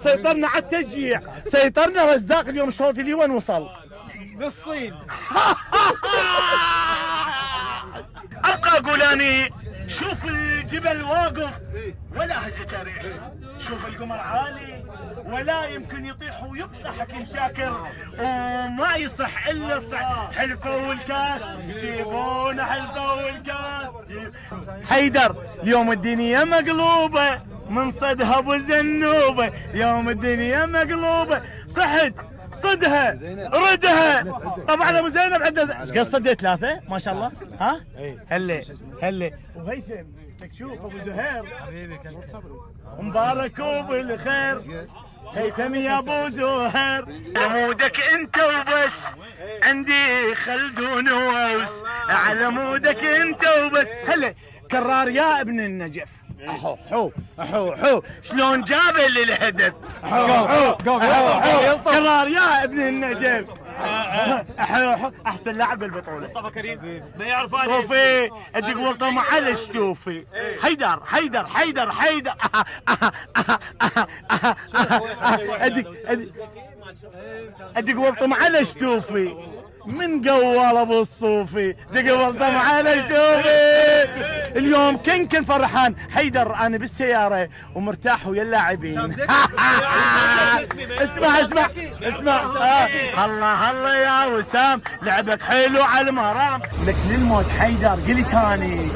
سيطرنا على التشجيع، سيطرنا. رزاق اليوم الشوط اللي وين وصل؟ للصين. ابقى اقول اني شوف الجبل واقف ولا هزت ريح، شوف القمر عالي ولا يمكن يطيح ويبقى حكيم شاكر، وما يصح الا الصح. حلفوا الكاس يجيبون، حلفوا الكاس. حيدر اليوم الدنيا مقلوبه من صدها ابو زنوبه، اليوم الدنيا مقلوبه. صحت صدها ردها. طبعا ابو زينب عنده ايش قد صدت 3 ما شاء الله. ها هلا وهيثم شوف ابو زهير حبيبي مبارك وبالخير. هيثم يا ابو زهير على مودك انت وبس، عندي خلدون ووس على مودك انت وبس. هلا كرار يا ابن النجف. احو حو احو حو شلون جاب للهدف. كرار يا ابن النجف. احسن لاعب بالبطوله مصطفى كريم ما يعرف انا. شوفي ادق ورطه معلش. شوفي حيدر ادق ورطه معلش. شوفي من قوال ابو الصوفي دق ورطه معلش. شوفي اليوم كن فرحان. حيدر انا بالسياره ومرتاح ويا اللاعبين. اسمع الله يا وسام، لعبك حلو على المرام. لك للموت حيدر قلت هاني.